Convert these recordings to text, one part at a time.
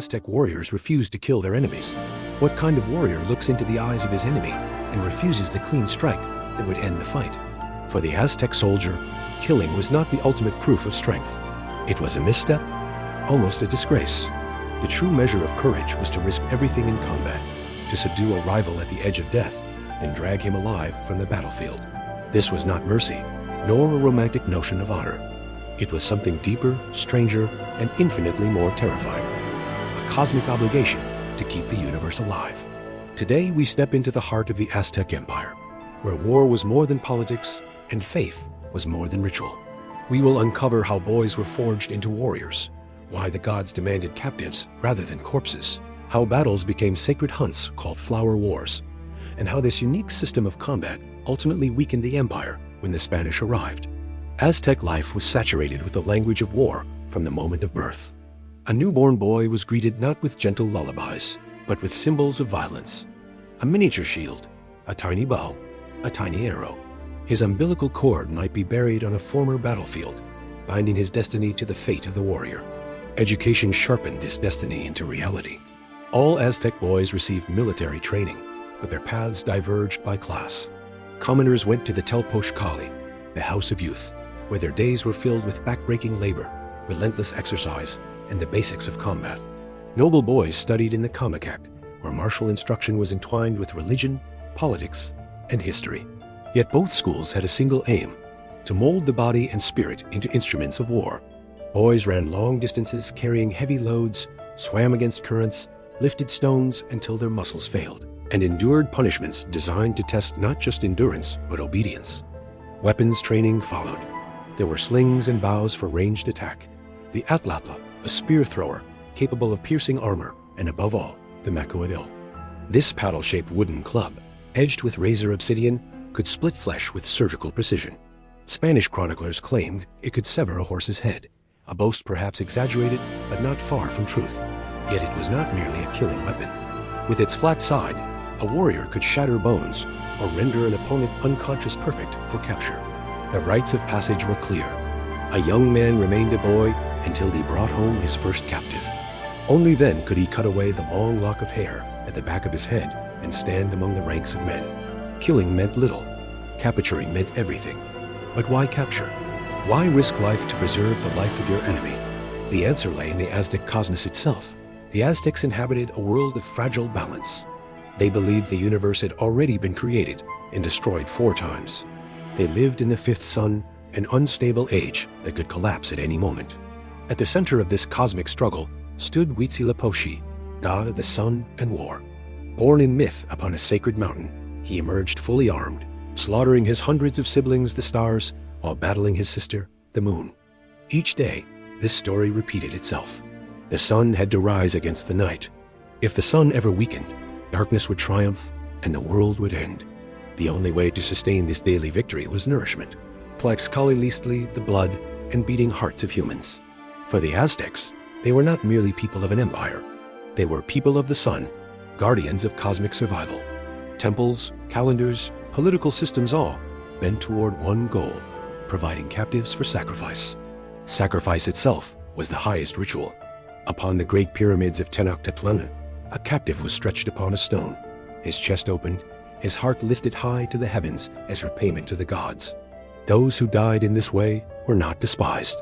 Aztec warriors refused to kill their enemies. What kind of warrior looks into the eyes of his enemy and refuses the clean strike that would end the fight? For the Aztec soldier, killing was not the ultimate proof of strength. It was a misstep, almost a disgrace. The true measure of courage was to risk everything in combat, to subdue a rival at the edge of death, then drag him alive from the battlefield. This was not mercy, nor a romantic notion of honor. It was something deeper, stranger, and infinitely more terrifying. A cosmic obligation to keep the universe alive. Today we step into the heart of the Aztec Empire, where war was more than politics and faith was more than ritual. We will uncover how boys were forged into warriors, why the gods demanded captives rather than corpses, how battles became sacred hunts called flower wars, and how this unique system of combat ultimately weakened the empire when the Spanish arrived. Aztec life was saturated with the language of war from the moment of birth. A newborn boy was greeted not with gentle lullabies, but with symbols of violence. A miniature shield, a tiny bow, a tiny arrow. His umbilical cord might be buried on a former battlefield, binding his destiny to the fate of the warrior. Education sharpened this destiny into reality. All Aztec boys received military training, but their paths diverged by class. Commoners went to the Telpochcali, the House of Youth, where their days were filled with backbreaking labor, relentless exercise, and the basics of combat. Noble boys studied in the Kamakac, where martial instruction was entwined with religion, politics, and history. Yet both schools had a single aim: to mold the body and spirit into instruments of war. Boys ran long distances carrying heavy loads, swam against currents, lifted stones until their muscles failed, and endured punishments designed to test not just endurance, but obedience. Weapons training followed. There were slings and bows for ranged attack, the atlatl, a spear thrower capable of piercing armor, and above all, the macoadil. This paddle-shaped wooden club, edged with razor obsidian, could split flesh with surgical precision. Spanish chroniclers claimed it could sever a horse's head, a boast perhaps exaggerated but not far from truth. Yet it was not merely a killing weapon. With its flat side, a warrior could shatter bones or render an opponent unconscious perfect for capture. The rites of passage were clear. A young man remained a boy until he brought home his first captive. Only then could he cut away the long lock of hair at the back of his head and stand among the ranks of men. Killing meant little. Capturing meant everything. But why capture? Why risk life to preserve the life of your enemy? The answer lay in the Aztec cosmos itself. The Aztecs inhabited a world of fragile balance. They believed the universe had already been created and destroyed 4 times. They lived in the 5th sun, an unstable age that could collapse at any moment. At the center of this cosmic struggle stood Huitzilopochtli, god of the sun and war. Born in myth upon a sacred mountain, he emerged fully armed, slaughtering his hundreds of siblings, the stars, while battling his sister, the moon. Each day, this story repeated itself. The sun had to rise against the night. If the sun ever weakened, darkness would triumph and the world would end. The only way to sustain this daily victory was nourishment, Tlaxcalilistli, the blood and beating hearts of humans. For the Aztecs, they were not merely people of an empire. They were people of the sun, guardians of cosmic survival. Temples, calendars, political systems all bent toward one goal: providing captives for sacrifice. Sacrifice itself was the highest ritual. Upon the great pyramids of Tenochtitlan, a captive was stretched upon a stone, his chest opened, his heart lifted high to the heavens as repayment to the gods. Those who died in this way were not despised.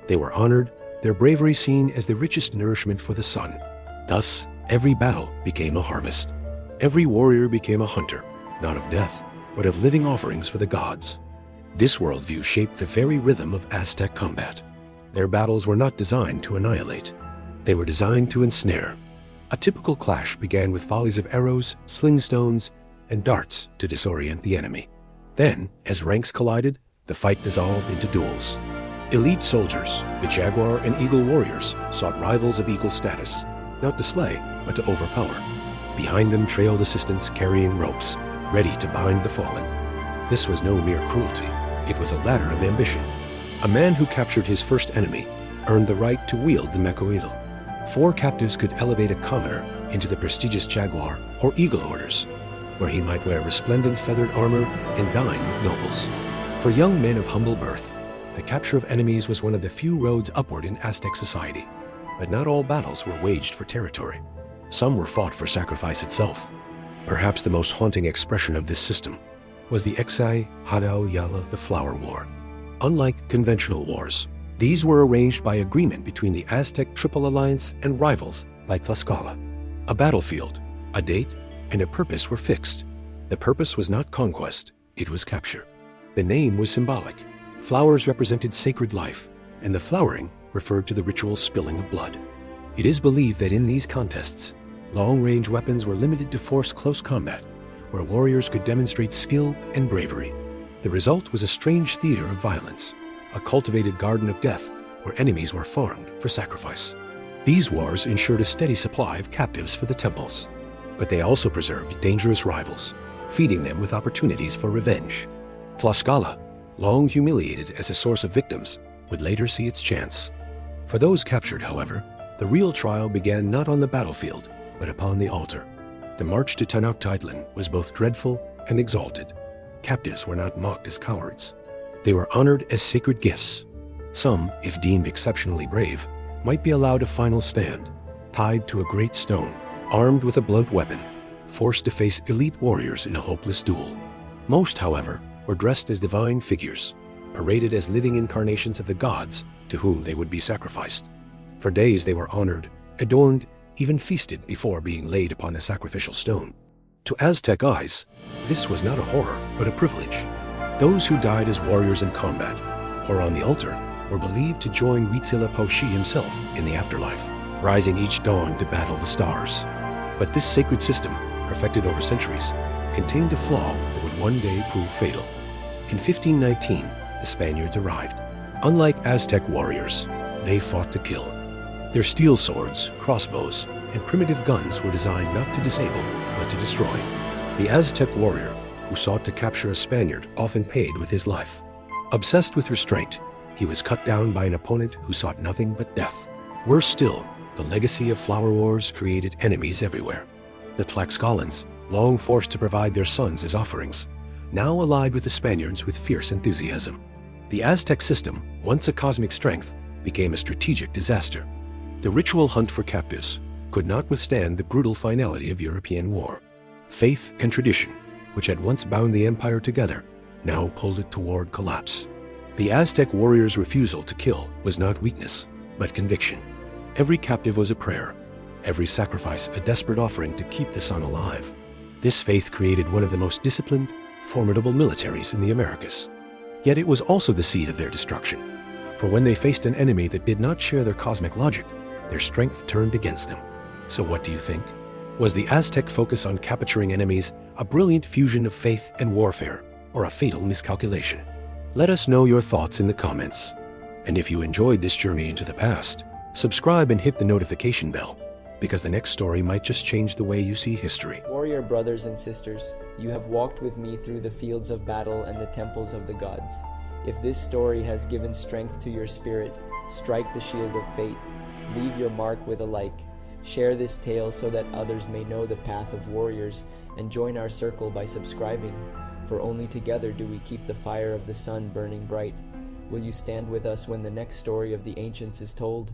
They were honored, their bravery seen as the richest nourishment for the sun. Thus, every battle became a harvest. Every warrior became a hunter, not of death, but of living offerings for the gods. This worldview shaped the very rhythm of Aztec combat. Their battles were not designed to annihilate. They were designed to ensnare. A typical clash began with volleys of arrows, sling stones, and darts to disorient the enemy. Then, as ranks collided, the fight dissolved into duels. Elite soldiers, the jaguar and eagle warriors, sought rivals of equal status, not to slay, but to overpower. Behind them trailed assistants carrying ropes, ready to bind the fallen. This was no mere cruelty. It was a ladder of ambition. A man who captured his first enemy earned the right to wield the macoidal. 4 captives could elevate a commoner into the prestigious jaguar or eagle orders, where he might wear resplendent feathered armor and dine with nobles. For young men of humble birth, the capture of enemies was one of the few roads upward in Aztec society. But not all battles were waged for territory. Some were fought for sacrifice itself. Perhaps the most haunting expression of this system was the Exai Hadao Yala, the Flower War. Unlike conventional wars, these were arranged by agreement between the Aztec Triple Alliance and rivals like Tlaxcala. A battlefield, a date, and a purpose were fixed. The purpose was not conquest, it was capture. The name was symbolic. Flowers represented sacred life, and the flowering referred to the ritual spilling of blood. It is believed that in these contests, long-range weapons were limited to force close combat, where warriors could demonstrate skill and bravery. The result was a strange theater of violence, a cultivated garden of death where enemies were farmed for sacrifice. These wars ensured a steady supply of captives for the temples, but they also preserved dangerous rivals, feeding them with opportunities for revenge. Tlaxcala, long humiliated as a source of victims, would later see its chance. For those captured, however, the real trial began not on the battlefield, but upon the altar. The march to Tenochtitlan was both dreadful and exalted. Captives were not mocked as cowards. They were honored as sacred gifts. Some, if deemed exceptionally brave, might be allowed a final stand, tied to a great stone, armed with a blunt weapon, forced to face elite warriors in a hopeless duel. Most, however, were dressed as divine figures, paraded as living incarnations of the gods to whom they would be sacrificed. For days they were honored, adorned, even feasted before being laid upon the sacrificial stone. To Aztec eyes, this was not a horror, but a privilege. Those who died as warriors in combat, or on the altar, were believed to join Huitzilopochtli himself in the afterlife, rising each dawn to battle the stars. But this sacred system, perfected over centuries, contained a flaw that would one day prove fatal. In 1519, the Spaniards arrived. Unlike Aztec warriors, they fought to kill. Their steel swords, crossbows, and primitive guns were designed not to disable, but to destroy. The Aztec warrior who sought to capture a Spaniard often paid with his life. Obsessed with restraint, he was cut down by an opponent who sought nothing but death. Worse still, the legacy of flower wars created enemies everywhere. The Tlaxcalans, long forced to provide their sons as offerings, now allied with the Spaniards with fierce enthusiasm. The Aztec system, once a cosmic strength, became a strategic disaster. The ritual hunt for captives could not withstand the brutal finality of European war. Faith and tradition, which had once bound the empire together, now pulled it toward collapse. The Aztec warrior's refusal to kill was not weakness, but conviction. Every captive was a prayer, every sacrifice a desperate offering to keep the sun alive. This faith created one of the most disciplined, formidable militaries in the Americas. Yet it was also the seed of their destruction, for when they faced an enemy that did not share their cosmic logic, their strength turned against them. So what do you think? Was the Aztec focus on capturing enemies a brilliant fusion of faith and warfare, or a fatal miscalculation? Let us know your thoughts in the comments. And if you enjoyed this journey into the past, subscribe and hit the notification bell, because the next story might just change the way you see history. Warrior brothers and sisters, you have walked with me through the fields of battle and the temples of the gods. If this story has given strength to your spirit, strike the shield of fate. Leave your mark with a like. Share this tale so that others may know the path of warriors, and join our circle by subscribing. For only together do we keep the fire of the sun burning bright. Will you stand with us when the next story of the ancients is told?